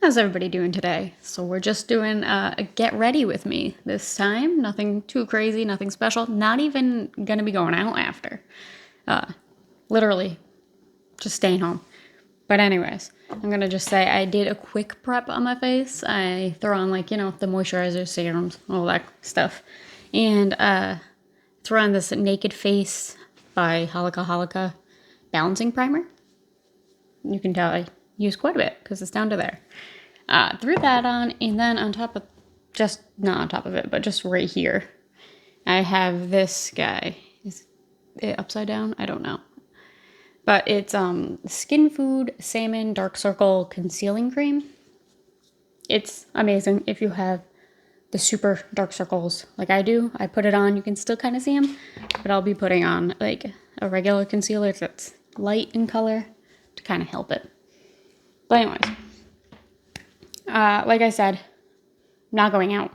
How's everybody doing today? So we're just doing a get ready with me this time. Nothing too crazy, nothing special. Not even gonna be going out after. Literally, just staying home. But anyways, I'm gonna just say I did a quick prep on my face. I throw on the moisturizer, serums, all that stuff. And throw on this Naked Face by Halika balancing primer. You can tell I use quite a bit because it's down to there. Threw that on, and then on top of, just not on top of it, but just right here, I have this guy. Is it upside down? I don't know. But it's Skin Food Salmon Dark Circle Concealing Cream. It's amazing if you have the super dark circles like I do. I put it on, you can still kind of see them, but I'll be putting on like a regular concealer that's light in color to kind of help it. But anyways, like I said, not going out.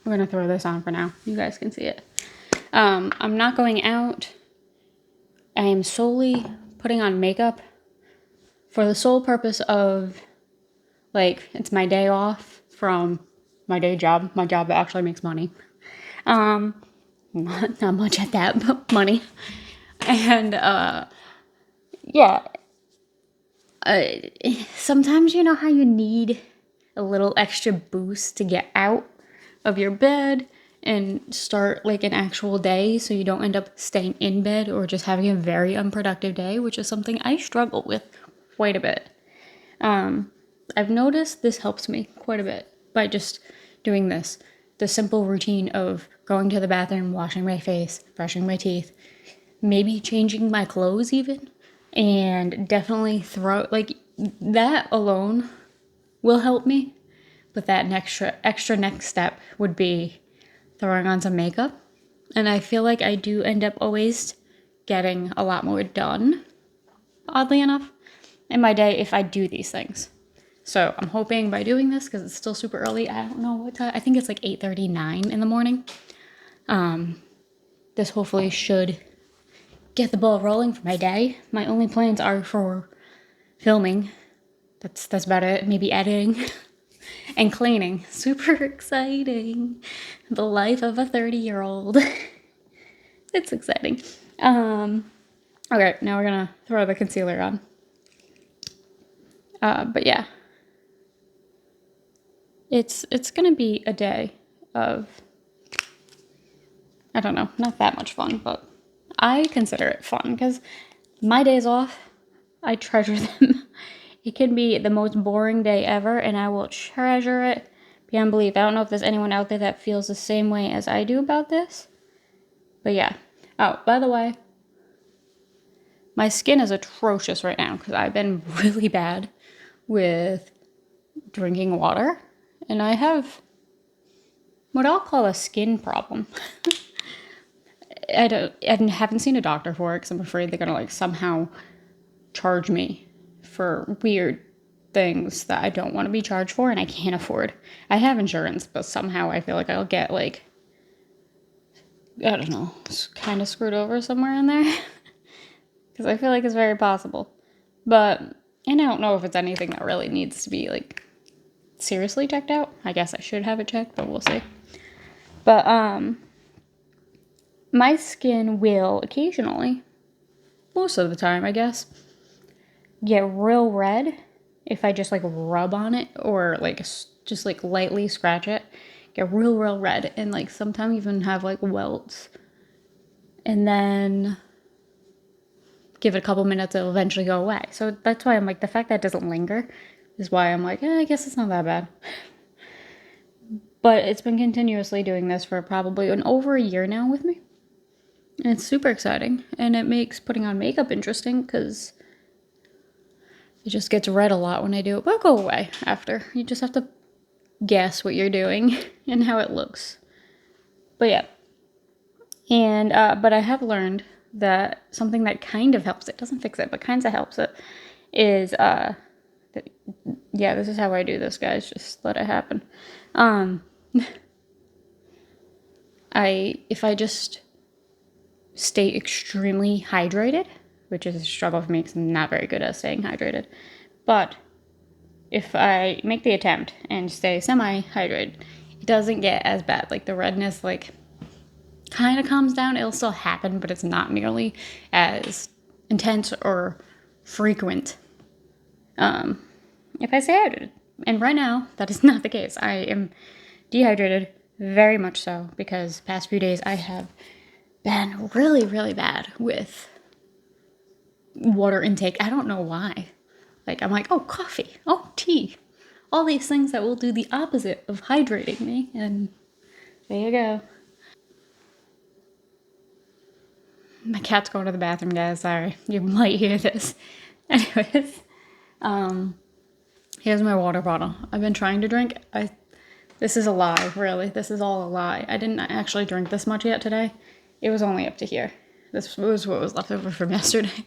I'm gonna throw this on for now. You guys can see it. I'm not going out. I am solely putting on makeup for the sole purpose of, like, it's my day off from my day job. My job actually makes money. Not much at that, but money. And, sometimes you know how you need a little extra boost to get out of your bed and start like an actual day so you don't end up staying in bed or just having a very unproductive day, which is something I struggle with quite a bit. I've noticed this helps me quite a bit by just doing this. The simple routine of going to the bathroom, washing my face, brushing my teeth, maybe changing my clothes even, and definitely like that alone will help me. But that extra next step would be throwing on some makeup. And I feel like I do end up always getting a lot more done, oddly enough, in my day if I do these things. So I'm hoping by doing this, because it's still super early, I don't know what time, I think it's like 8:39 in the morning. This hopefully should get the ball rolling for my day. My only plans are for filming. That's about it. Maybe editing and cleaning. Super exciting. The life of a 30-year-old. It's exciting. Okay, now we're gonna throw the concealer on. But yeah. It's gonna be a day of, I don't know, not that much fun, but I consider it fun because my days off, I treasure them. It can be the most boring day ever, and I will treasure it beyond belief. I don't know if there's anyone out there that feels the same way as I do about this. But yeah. Oh, by the way, my skin is atrocious right now because I've been really bad with drinking water. And I have what I'll call a skin problem. I haven't seen a doctor for it because I'm afraid they're going to like somehow charge me for weird things that I don't want to be charged for and I can't afford. I have insurance, but somehow I feel like I'll get like, I don't know, kind of screwed over somewhere in there. Because I feel like it's very possible. But, and I don't know if it's anything that really needs to be like seriously checked out. I guess I should have it checked, but we'll see. But, my skin will occasionally, most of the time, I guess, get real red if I just like rub on it or like just like lightly scratch it. Get real red and like sometimes even have like welts. And then give it a couple minutes, it'll eventually go away. So that's why I'm like, the fact that it doesn't linger is why I'm like, I guess it's not that bad. But it's been continuously doing this for probably over a year now with me. And it's super exciting. And it makes putting on makeup interesting because it just gets red a lot when I do it. But it'll go away after. You just have to guess what you're doing and how it looks. But yeah. And, but I have learned that something that kind of helps it, doesn't fix it, but kind of helps it, is, yeah, this is how I do this, guys. Just let it happen. If I just stay extremely hydrated, which is a struggle for me because I'm not very good at staying hydrated, but if I make the attempt and stay semi-hydrated, it doesn't get as bad. Like the redness, like kind of calms down. It'll still happen, but it's not nearly as intense or frequent if I stay hydrated. And right now, that is not the case. I am dehydrated, very much so, because past few days I have been really, really bad with water intake. I don't know why. Like, I'm like, oh, coffee, oh, tea, all these things that will do the opposite of hydrating me. And there you go. My cat's going to the bathroom, guys. Sorry, you might hear this. Anyways, here's my water bottle. I've been trying to drink. This is a lie, really. This is all a lie. I didn't actually drink this much yet today. It was only up to here. This was what was left over from yesterday.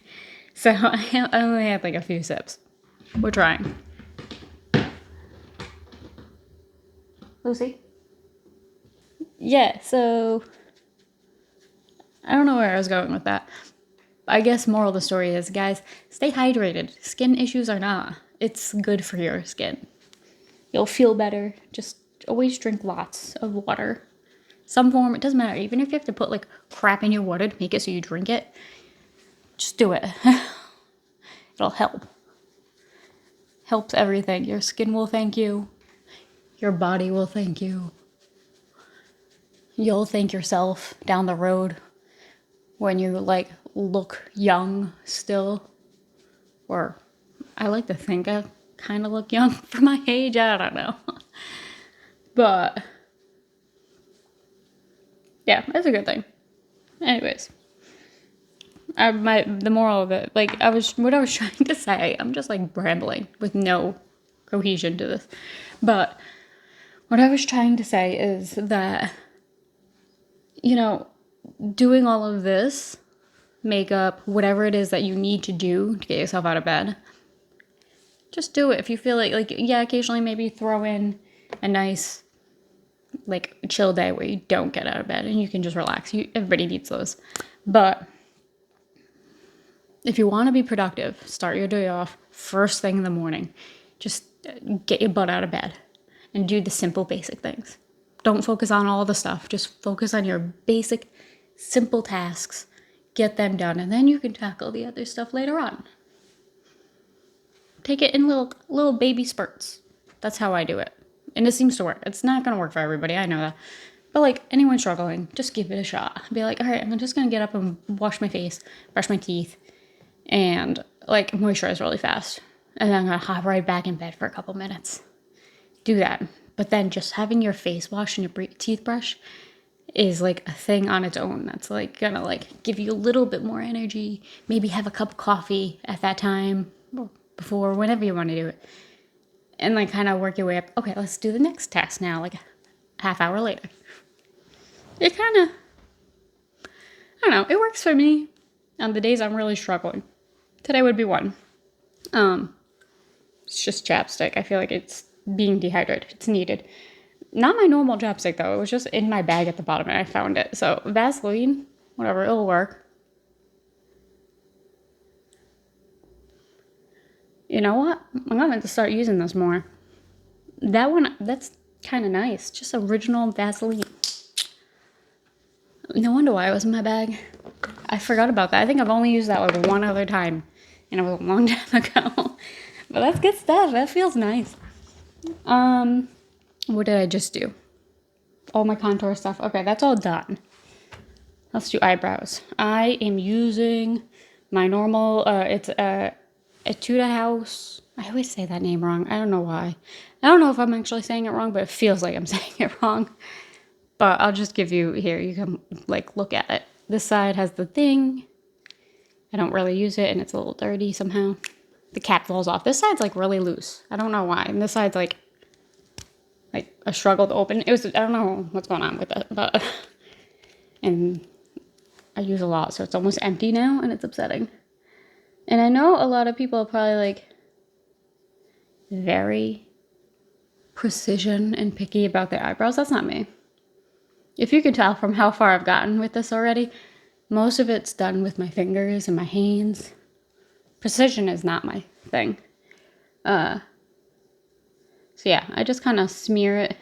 So I only had like a few sips. We're trying. Lucy? Yeah, so I don't know where I was going with that. I guess moral of the story is, guys, stay hydrated. Skin issues are not. It's good for your skin. You'll feel better. Just always drink lots of water. Some form, it doesn't matter. Even if you have to put like crap in your water to make it so you drink it, just do it. It'll help. Helps everything. Your skin will thank you. Your body will thank you. You'll thank yourself down the road when you like look young still. Or I like to think I kind of look young for my age. I don't know. But yeah, it's a good thing. Anyways, the moral of it, like what I was trying to say, I'm just like rambling with no cohesion to this. But what I was trying to say is that, you know, doing all of this, makeup, whatever it is that you need to do to get yourself out of bed, just do it. If you feel like yeah, occasionally maybe throw in a nice like chill day where you don't get out of bed and you can just relax. Everybody needs those. But if you want to be productive, start your day off first thing in the morning. Just get your butt out of bed and do the simple basic things. Don't focus on all the stuff. Just focus on your basic simple tasks. Get them done, and then you can tackle the other stuff later on. Take it in little baby spurts. That's how I do it. And it seems to work. It's not going to work for everybody. I know that. But like anyone struggling, just give it a shot. Be like, all right, I'm just going to get up and wash my face, brush my teeth, and like moisturize really fast. And then I'm going to hop right back in bed for a couple minutes. Do that. But then just having your face washed and your teeth brushed is like a thing on its own. That's like going to like give you a little bit more energy. Maybe have a cup of coffee at that time or before, whenever you want to do it. And like kind of work your way up. Okay, let's do the next task now, like a half hour later. It kind of, I don't know, it works for me on the days I'm really struggling. Today would be one. It's just chapstick. I feel like it's being dehydrated. It's needed. Not my normal chapstick though. It was just in my bag at the bottom and I found it. So Vaseline, whatever, it'll work. You know what? I'm gonna have to start using this more. That one, that's kind of nice. Just original Vaseline. No wonder why it was in my bag. I forgot about that. I think I've only used that like one other time. And it was a long time ago. But that's good stuff. That feels nice. What did I just do? All my contour stuff. Okay, that's all done. Let's do eyebrows. I am using my normal, it's Etude House. I always say that name wrong. I don't know why. I don't know if I'm actually saying it wrong, but it feels like I'm saying it wrong. But I'll just give you here. You can like look at it. This side has the thing. I don't really use it and it's a little dirty somehow. The cap falls off. This side's like really loose. I don't know why. And this side's like a struggle to open. I don't know what's going on with it, but and I use a lot, so it's almost empty now and it's upsetting. And I know a lot of people are probably like very precision and picky about their eyebrows. That's not me. If you can tell from how far I've gotten with this already, most of it's done with my fingers and my hands. Precision is not my thing. So yeah, I just kind of smear it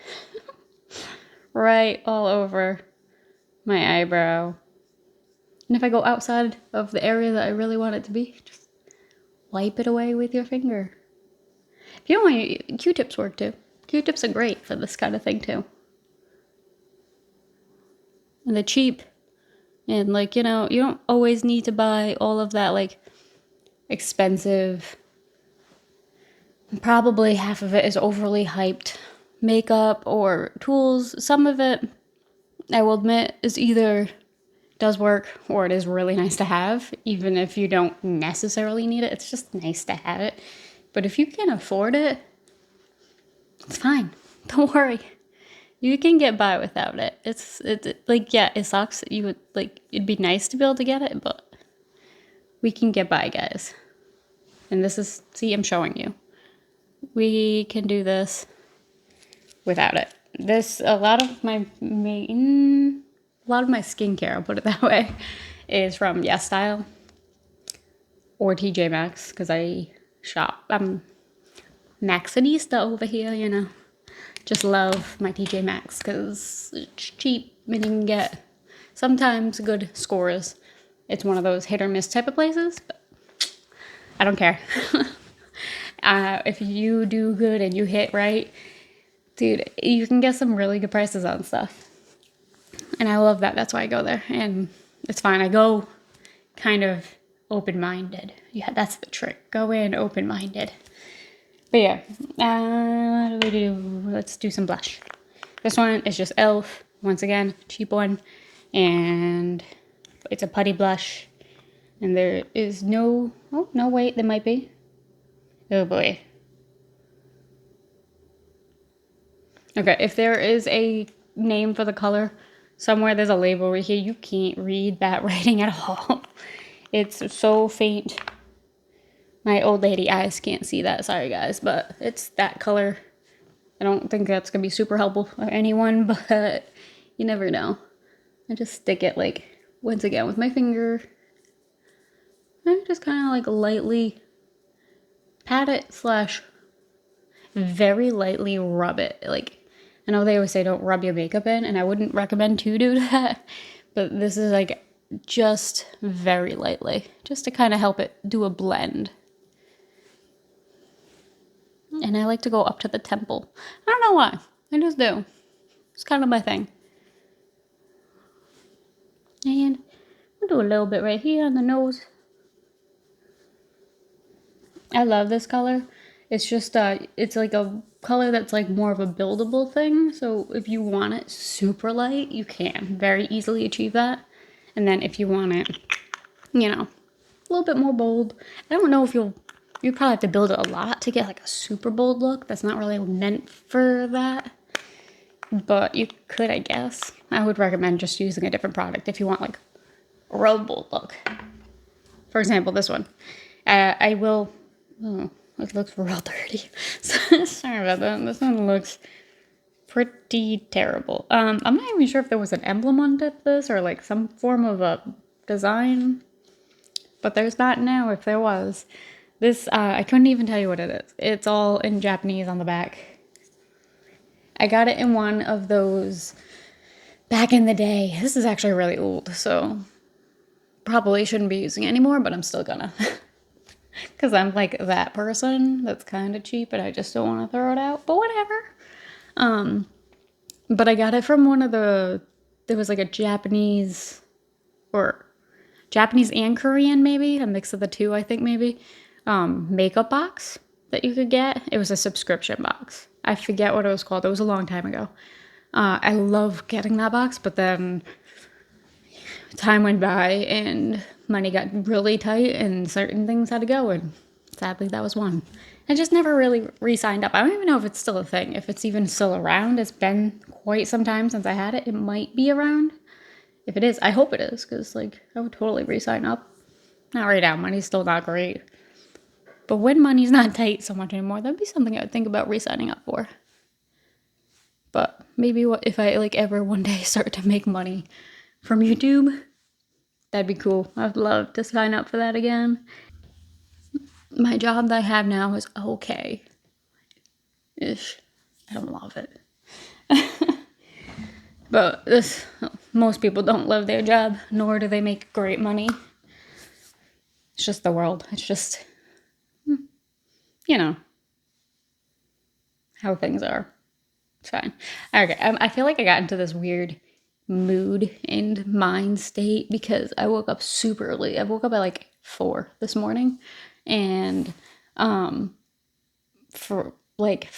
right all over my eyebrow. And if I go outside of the area that I really want it to be, just wipe it away with your finger. If you don't want, Q-tips work too. Q-tips are great for this kind of thing too. And they're cheap. And like, you know, you don't always need to buy all of that like expensive, probably half of it is overly hyped makeup or tools. Some of it, I will admit, is either does work or it is really nice to have, even if you don't necessarily need it. It's just nice to have it. But if you can afford it, it's fine. Don't worry. You can get by without it. It's like, yeah, it sucks. You would like, it'd be nice to be able to get it, but we can get by, guys. And this is, see, I'm showing you. We can do this without it. A lot of my skincare, I'll put it that way, is from Yes Style or TJ Maxx, because I shop. I'm Maxinista over here, you know. Just love my TJ Maxx because it's cheap and you can get sometimes good scores. It's one of those hit or miss type of places, but I don't care. If you do good and you hit right, dude, you can get some really good prices on stuff. And I love that. That's why I go there. And it's fine. I go kind of open-minded. Yeah, that's the trick. Go in open-minded. But yeah, what do we do? Let's do some blush. This one is just e.l.f. Once again, cheap one. And it's a putty blush. And there is no, oh, no, wait, there might be. Oh boy. Okay, if there is a name for the color, somewhere there's a label right here. You can't read that writing at all. It's so faint. My old lady eyes can't see that, sorry guys, but it's that color. I don't think that's gonna be super helpful for anyone, but you never know. I just stick it like, once again, with my finger. I just kind of like lightly pat it / very lightly rub it. Like, I know they always say don't rub your makeup in, and I wouldn't recommend to do that, but this is like just very lightly, just to kind of help it do a blend. And I like to go up to the temple. I don't know why. I just do. It's kind of my thing. And I'll do a little bit right here on the nose. I love this color. It's just, it's like a color that's like more of a buildable thing. So if you want it super light, you can very easily achieve that. And then if you want it, you know, a little bit more bold. I don't know if you probably have to build it a lot to get like a super bold look. That's not really meant for that. But you could, I guess. I would recommend just using a different product if you want like a real bold look. For example, this one. I will, oh, it looks real dirty. Sorry about that. This one looks pretty terrible. I'm not even sure if there was an emblem on this or like some form of a design. But there's not now if there was. This, I couldn't even tell you what it is. It's all in Japanese on the back. I got it in one of those back in the day. This is actually really old, so probably shouldn't be using it anymore, but I'm still gonna. Because I'm like that person that's kind of cheap and I just don't want to throw it out, but whatever. But I got it from one of there was like a Japanese and Korean, maybe, a mix of the two, I think, maybe, makeup box that you could get. It was a subscription box. I forget what it was called. It was a long time ago. I love getting that box, but then time went by and money got really tight and certain things had to go, and sadly that was one. I just never really re-signed up. I don't even know if it's still a thing, if it's even still around. It's been quite some time since I had it. It might be around. If it is, I hope it is, because like I would totally re-sign up. Not right now, money's still not great. But when money's not tight so much anymore, that'd be something I would think about re-signing up for. But maybe if I like ever one day start to make money from YouTube, that'd be cool. I'd love to sign up for that again. My job that I have now is okay-ish. I don't love it. But most people don't love their job, nor do they make great money. It's just the world. It's just, how things are. It's fine. Okay, I feel like I got into this weird mood and mind state because I woke up super early. I woke up at like 4 this morning, and for like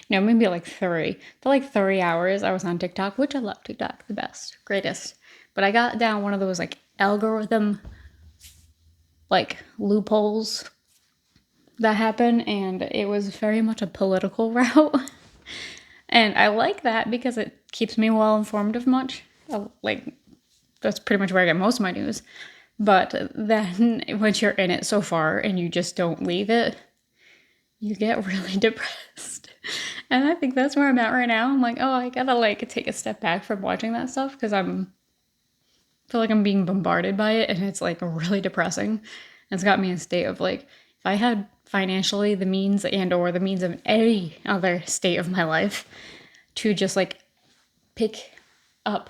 no, maybe like 3. For like 3 hours, I was on TikTok, which I love TikTok, the best, greatest. But I got down one of those like algorithm like loopholes that happen, and it was very much a political route. And I like that because it keeps me well informed of much. Like, that's pretty much where I get most of my news. But then once you're in it so far and you just don't leave it, you get really depressed. And I think that's where I'm at right now. I'm like, oh, I gotta like take a step back from watching that stuff because I feel like I'm being bombarded by it, and it's like really depressing. It's got me in a state of like, if I had financially the means and or the means of any other state of my life to just like pick up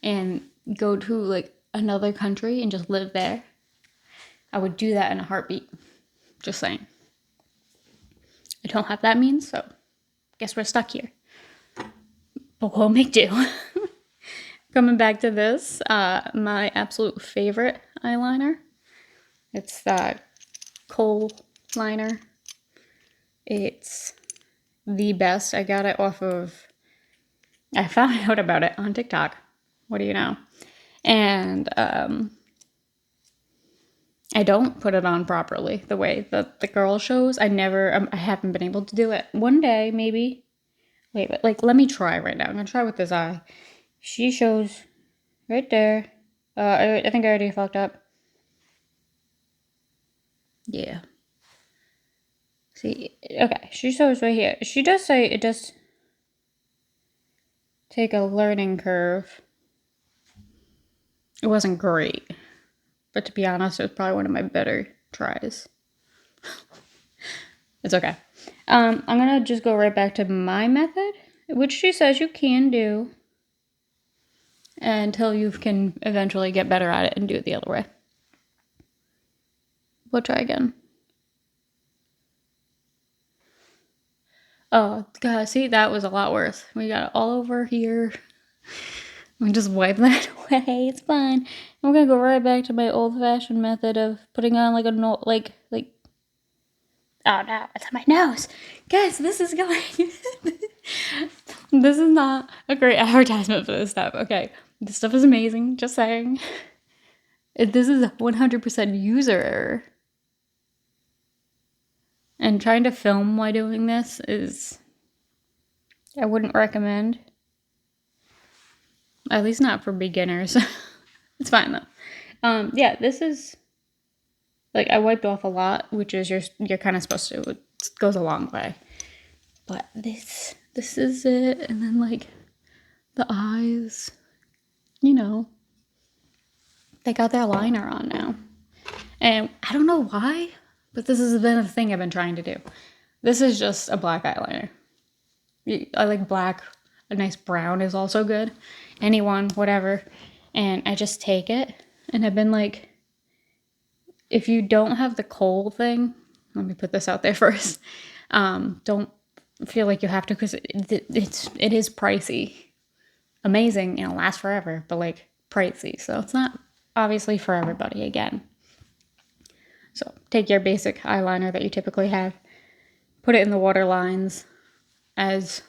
and go to like another country and just live there, I would do that in a heartbeat. Just saying. I don't have that means, so guess we're stuck here. But we'll make do. Coming back to this, my absolute favorite eyeliner. It's that Kohl liner. It's the best. I got it off of, I found out about it on TikTok. What do you know? And I don't put it on properly the way that the girl shows. I haven't been able to do it. One day, maybe. Wait, but like, let me try right now. I'm gonna try with this eye. She shows right there. I think I already fucked up. Yeah. See, okay, she shows right here. She does say it does take a learning curve. It wasn't great, but to be honest, it was probably one of my better tries. It's okay. I'm gonna just go right back to my method, which she says you can do until you can eventually get better at it and do it the other way. We'll try again. Oh, God, see, that was a lot worse. We got it all over here. We just wipe that away. It's fine. I'm gonna go right back to my old-fashioned method of putting on like a no, like. Oh no, it's on my nose, guys. This is going. This is not a great advertisement for this stuff. Okay, this stuff is amazing. Just saying. This is 100% user error. And trying to film while doing this I wouldn't recommend. At least not for beginners. It's fine though. Yeah, this is, like, I wiped off a lot, which is you're kind of supposed to. It goes a long way. But this is it. And then, like, the eyes, they got their liner on now. And I don't know why, but this has been a thing I've been trying to do. This is just a black eyeliner. I like black. A nice brown is also good. Anyone, whatever. And I just take it. And I've been like, if you don't have the Kohl thing, let me put this out there first. Don't feel like you have to, because it is pricey. Amazing, lasts forever, but like pricey. So it's not obviously for everybody again. So take your basic eyeliner that you typically have, put it in the water lines as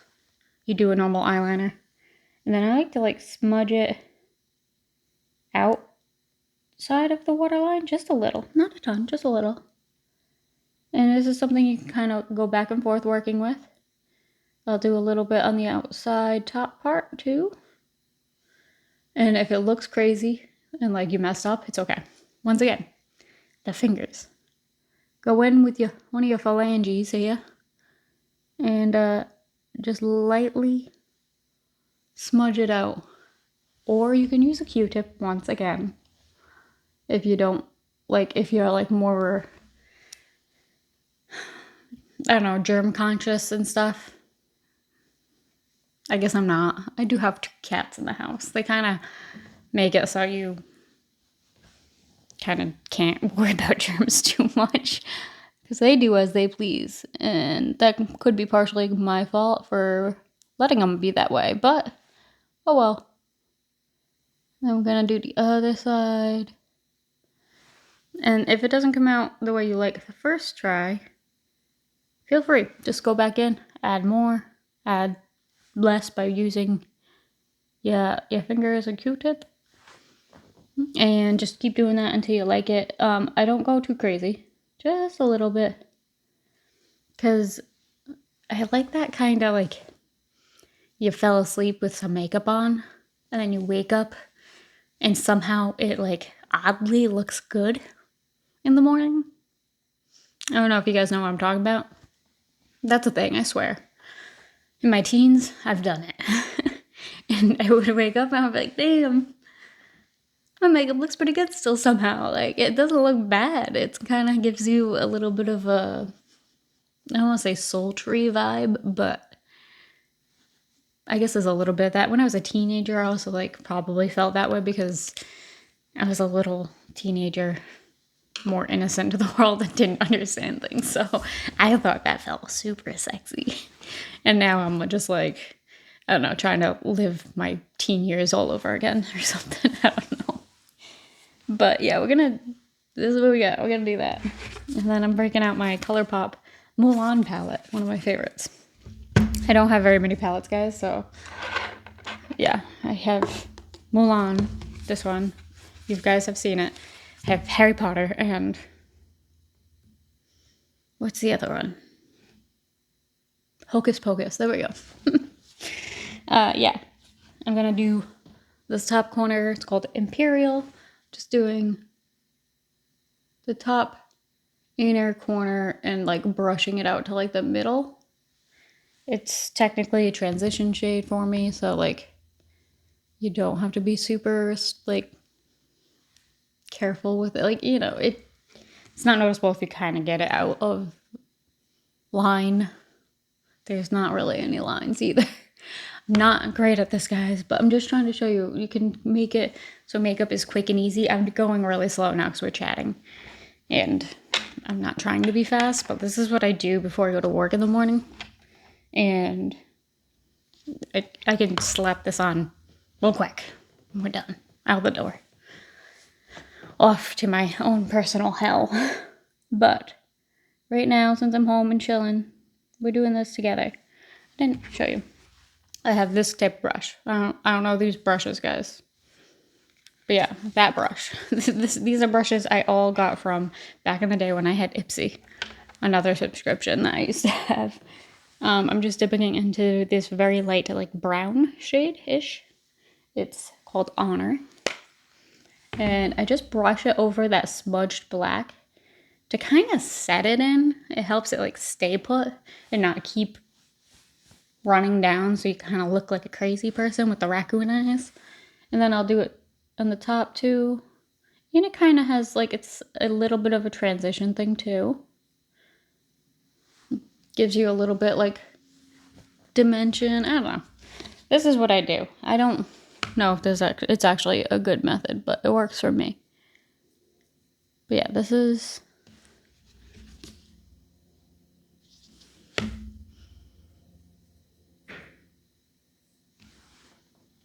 you do a normal eyeliner. And then I like to like smudge it outside of the waterline, just a little, not a ton, just a little. And this is something you can kind of go back and forth working with. I'll do a little bit on the outside top part too. And if it looks crazy and like you messed up, it's okay. Once again, the fingers. Go in with one of your phalanges here and just lightly smudge it out. Or you can use a Q-tip once again. If you don't, like, if you're like more, I don't know, germ conscious and stuff. I guess I'm not. I do have 2 cats in the house. They kind of make it so you kind of can't worry about germs too much because they do as they please. And that could be partially my fault for letting them be that way, but oh well. Then we're gonna do the other side. And if it doesn't come out the way you like the first try, feel free. Just go back in, add more, add less by using your finger as a Q-tip. And just keep doing that until you like it. I don't go too crazy. Just a little bit. Because I like that kind of like you fell asleep with some makeup on and then you wake up and somehow it like oddly looks good in the morning. I don't know if you guys know what I'm talking about. That's a thing, I swear. In my teens, I've done it. And I would wake up and I'd be like, damn, my makeup looks pretty good still somehow. Like, it doesn't look bad. It kind of gives you a little bit of a, I don't want to say sultry vibe, but I guess there's a little bit of that. When I was a teenager, I also, like, probably felt that way because I was a little teenager, more innocent to the world and didn't understand things. So I thought that felt super sexy. And now I'm just like, I don't know, trying to live my teen years all over again or something. I don't know. But yeah, this is what we got. We're gonna do that. And then I'm breaking out my ColourPop Mulan palette, one of my favorites. I don't have very many palettes, guys, so yeah, I have Mulan, this one. You guys have seen it. I have Harry Potter and what's the other one? Hocus Pocus. There we go. Yeah, I'm gonna do this top corner. It's called Imperial. Just doing the top inner corner and like brushing it out to like the middle. It's technically a transition shade for me, so like you don't have to be super like careful with it. Like, you know, it's not noticeable if you kind of get it out of line. There's not really any lines either. I'm not great at this, guys, but I'm just trying to show you. You can make it so makeup is quick and easy. I'm going really slow now because we're chatting. And I'm not trying to be fast, but this is what I do before I go to work in the morning. And I can slap this on real quick. We're done. Out the door. Off to my own personal hell. But right now, since I'm home and chilling, we're doing this together. I didn't show you. I have this type of brush. I don't know these brushes, guys. But yeah, that brush. These are brushes I all got from back in the day when I had Ipsy. Another subscription that I used to have. I'm just dipping into this very light, like brown shade-ish. It's called Honor. And I just brush it over that smudged black to kind of set it in. It helps it like stay put and not keep running down so you kind of look like a crazy person with the raccoon eyes. And then I'll do it on the top too. And it kind of has like, it's a little bit of a transition thing too. Gives you a little bit like dimension. I don't know. This is what I do. I don't know if it's actually a good method, but it works for me. But yeah, this is...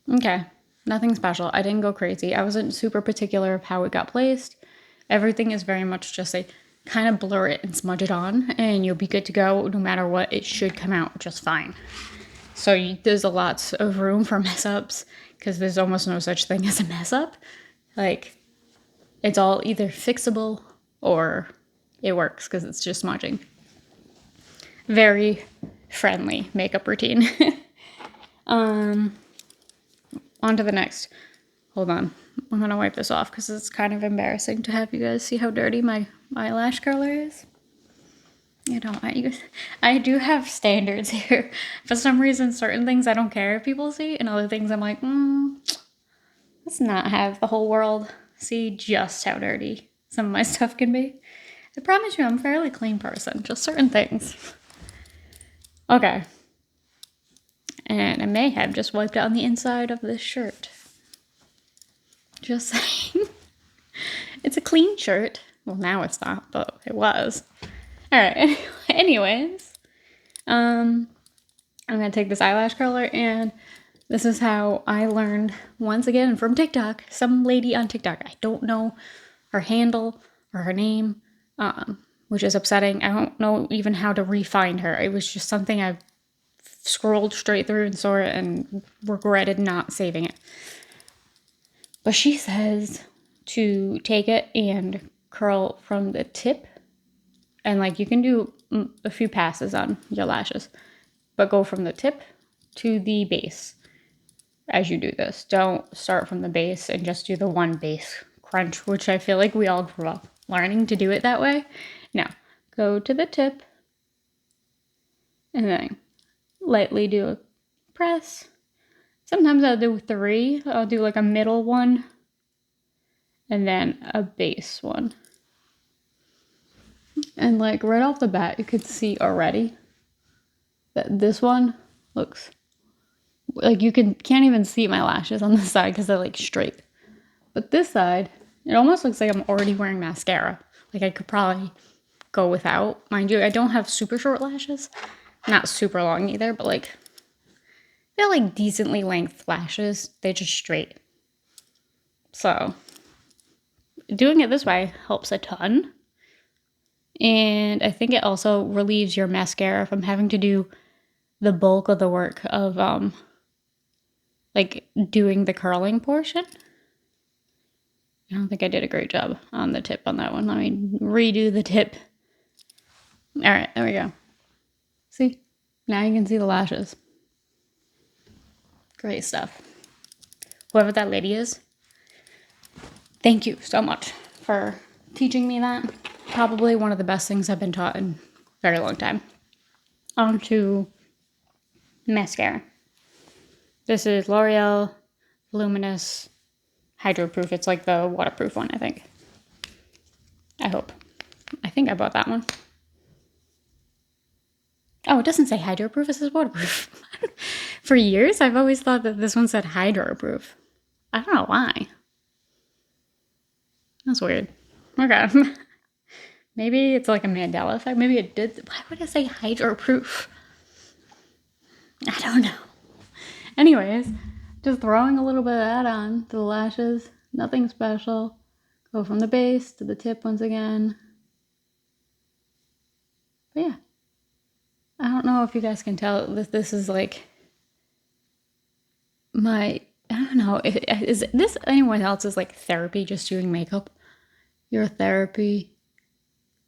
Okay, nothing special. I didn't go crazy. I wasn't super particular of how it got placed. Everything is very much just a kind of blur it and smudge it on, and you'll be good to go no matter what. It should come out just fine. So there's a lot of room for mess ups because there's almost no such thing as a mess up. Like, it's all either fixable or it works because it's just smudging. Very friendly makeup routine. On to the next. Hold on. I'm going to wipe this off because it's kind of embarrassing to have you guys see how dirty my eyelash curler is. You know, I do have standards here. For some reason, certain things I don't care if people see, and other things I'm like, let's not have the whole world see just how dirty some of my stuff can be. I promise you, I'm a fairly clean person. Just certain things. Okay. And I may have just wiped it on the inside of this shirt. Just saying. It's a clean shirt. Well, now it's not, but it was. Alright, anyways. I'm gonna take this eyelash curler, and this is how I learned, once again, from TikTok. Some lady on TikTok. I don't know her handle or her name, which is upsetting. I don't know even how to re-find her. It was just something I scrolled straight through and saw it and regretted not saving it. But she says to take it and curl from the tip, and like you can do a few passes on your lashes, but go from the tip to the base as you do this. Don't start from the base and just do the one base crunch, which I feel like we all grew up learning to do it that way. No, go to the tip and then lightly do a press. Sometimes I'll do 3. I'll do like a middle one and then a base one. And like right off the bat, you could see already that this one looks like can't even see my lashes on this side because they're like straight. But this side, it almost looks like I'm already wearing mascara. Like I could probably go without. Mind you, I don't have super short lashes. Not super long either, but like they're like decently length lashes. They're just straight. So doing it this way helps a ton. And I think it also relieves your mascara from having to do the bulk of the work of like doing the curling portion. I don't think I did a great job on the tip on that one. Let me redo the tip. All right, there we go. See? Now you can see the lashes. Great stuff. Whoever that lady is, thank you so much for teaching me that. Probably one of the best things I've been taught in a very long time. On to mascara. This is L'Oreal Luminous Hydroproof. It's like the waterproof one, I think. I hope. I think I bought that one. Oh, it doesn't say hydroproof, it says waterproof. For years, I've always thought that this one said hydroproof. I don't know why. That's weird. Okay. Maybe it's like a Mandela effect. Maybe it did. Why would it say hydroproof? I don't know. Anyways, just throwing a little bit of that on to the lashes. Nothing special. Go from the base to the tip once again. But yeah. I don't know if you guys can tell that this is like I don't know. Is this anyone else's like therapy, just doing makeup? Your therapy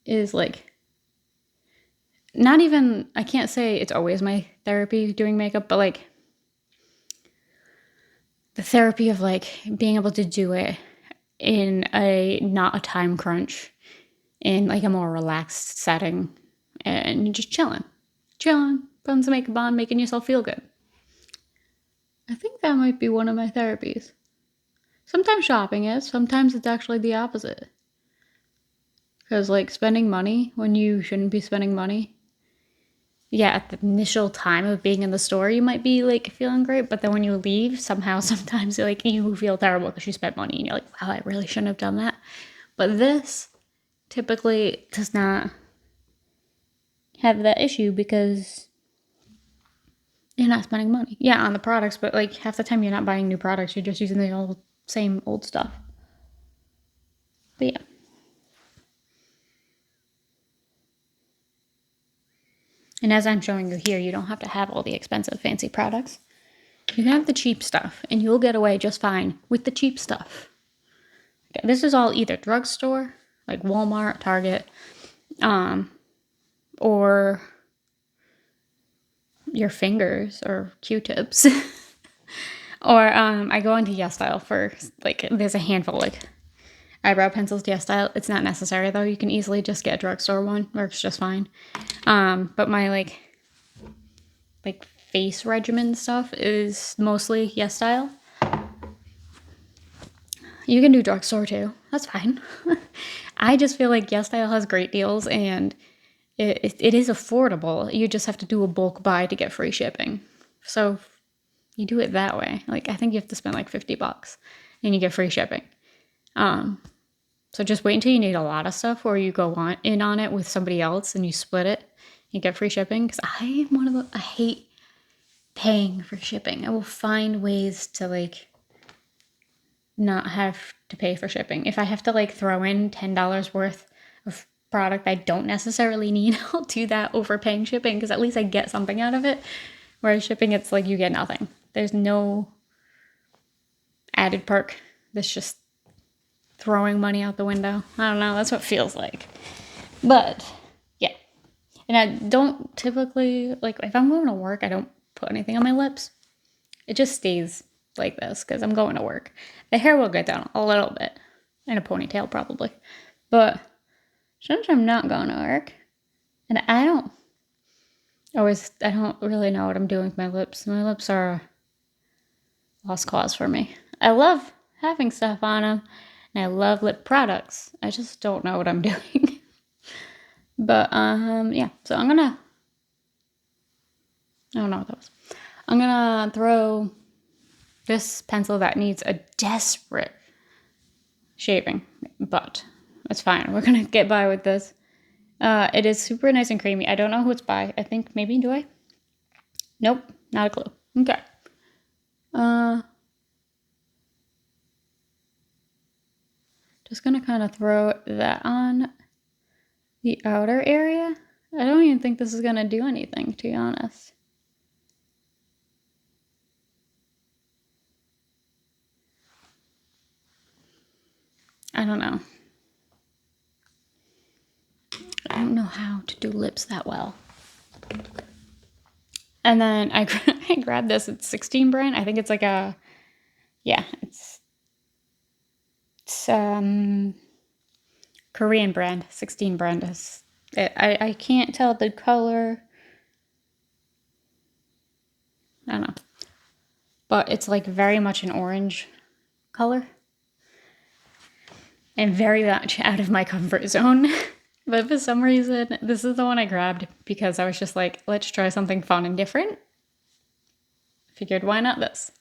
is like, not even, I can't say it's always my therapy doing makeup, but like the therapy of like being able to do it in not a time crunch, in like a more relaxed setting, and you're just chilling, putting some makeup on, making yourself feel good. I think that might be one of my therapies. Sometimes shopping is, sometimes it's actually the opposite. Because like spending money when you shouldn't be spending money. Yeah, at the initial time of being in the store, you might be like feeling great, but then when you leave, sometimes like you feel terrible because you spent money and you're like, wow, I really shouldn't have done that. But this typically does not have that issue because you're not spending money. Yeah, on the products, but like half the time you're not buying new products, you're just using the same old stuff. But yeah. And as I'm showing you here, you don't have to have all the expensive fancy products. You can have the cheap stuff and you'll get away just fine with the cheap stuff. Okay, this is all either drugstore, like Walmart, Target, or your fingers or Q-tips. Or I go into YesStyle for like, there's a handful like eyebrow pencils, YesStyle. It's not necessary though. You can easily just get a drugstore one. Works just fine. But my like face regimen stuff is mostly YesStyle. You can do drugstore too. That's fine. I just feel like YesStyle has great deals, and it is affordable. You just have to do a bulk buy to get free shipping. So you do it that way. Like, I think you have to spend like $50 and you get free shipping. So just wait until you need a lot of stuff, or you go in on it with somebody else and you split it. You get free shipping. Because I hate paying for shipping. I will find ways to like not have to pay for shipping. If I have to like throw in $10 worth of product I don't necessarily need, I'll do that over paying shipping, because at least I get something out of it. Whereas shipping, it's like you get nothing. There's no added perk. That's just throwing money out the window. I don't know. That's what it feels like. But yeah. And I don't typically, like, if I'm going to work, I don't put anything on my lips. It just stays like this because I'm going to work. The hair will get down a little bit, and a ponytail probably. But since I'm not going to work, and I don't really know what I'm doing with my lips. My lips are a lost cause for me. I love having stuff on them, and I love lip products. I just don't know what I'm doing. But, yeah. So I don't know what that was. I'm gonna throw this pencil that needs a desperate shaping, but it's fine. We're gonna get by with this. It is super nice and creamy. I don't know who it's by. I think maybe, do I? Nope, not a clue. Okay. Just gonna kind of throw that on the outer area. I don't even think this is gonna do anything, to be honest. I don't know. I don't know how to do lips that well. And then I grabbed this. It's 16 brand. I think it's like it's Korean brand. 16 brand is. I can't tell the color. I don't know. But it's like very much an orange color. And very much out of my comfort zone. But for some reason, this is the one I grabbed because I was just like, let's try something fun and different. Figured, why not this?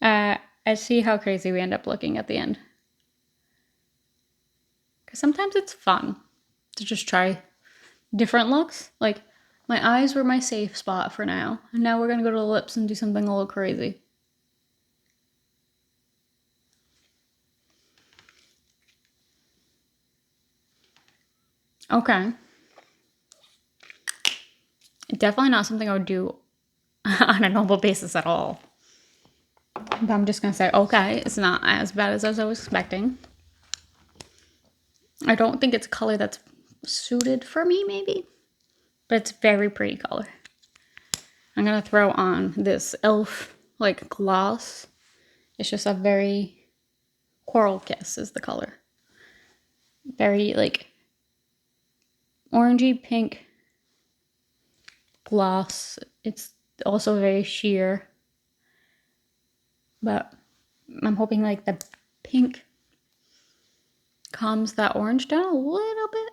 I see how crazy we end up looking at the end. Because sometimes it's fun to just try different looks. Like, my eyes were my safe spot for now. And now we're going to go to the lips and do something a little crazy. Okay. Definitely not something I would do on a normal basis at all. But I'm just going to say, okay, it's not as bad as I was expecting. I don't think it's a color that's suited for me, maybe. But it's a very pretty color. I'm going to throw on this e.l.f. like gloss. It's just a very Coral Kiss is the color. Very like orangey pink gloss. It's also very sheer. But I'm hoping like the pink calms that orange down a little bit.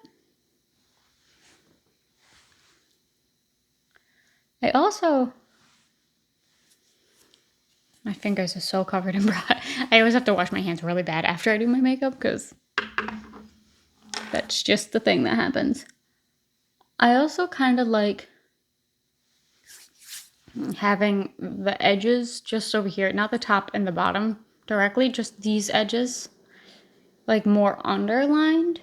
My fingers are so covered in blood. I always have to wash my hands really bad after I do my makeup because that's just the thing that happens. I also kind of like having the edges just over here, not the top and the bottom directly, just these edges, like more underlined,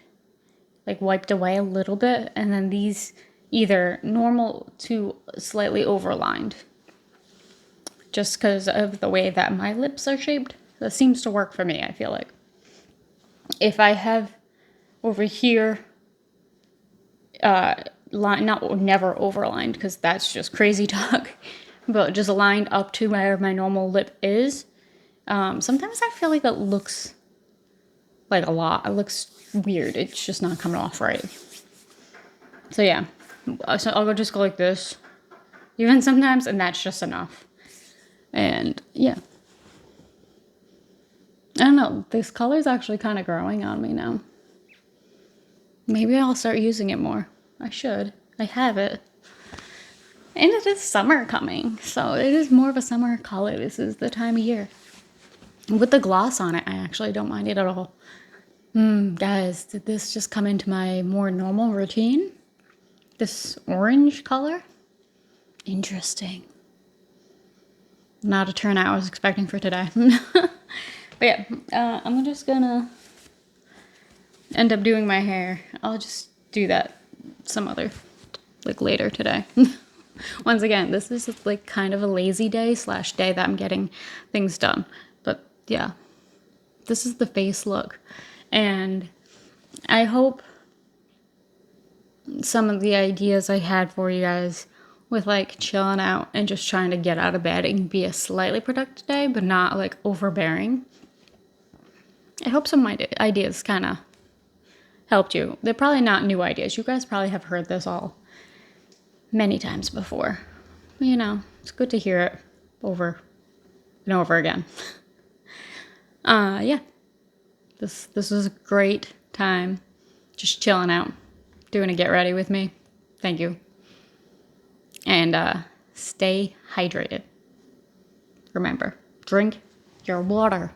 like wiped away a little bit, and then these either normal to slightly overlined. Just because of the way that my lips are shaped. That seems to work for me, I feel like. If I have over here, never overlined, because that's just crazy talk, but just lined up to where my normal lip is, sometimes I feel like it looks like a lot. It looks weird. It's just not coming off right. So yeah, so I'll just go like this, even sometimes, and that's just enough. And yeah, I don't know, this color is actually kind of growing on me now. Maybe I'll start using it more. I should. I have it. And it is summer coming, so it is more of a summer color. This is the time of year. With the gloss on it, I actually don't mind it at all. Guys, did this just come into my more normal routine? This orange color? Interesting. Not a turnout I was expecting for today. But yeah, I'm just gonna end up doing my hair. I'll just do that some other, like later today. Once again, this is like kind of a lazy day / day that I'm getting things done. But yeah, this is the face look. And I hope some of the ideas I had for you guys with like chilling out and just trying to get out of bed and be a slightly productive day, but not like overbearing. I hope some ideas kind of helped you. They're probably not new ideas. You guys probably have heard this all many times before. But, you know, it's good to hear it over and over again. Yeah. This was a great time. Just chilling out. Doing a get ready with me. Thank you. And stay hydrated. Remember, drink your water.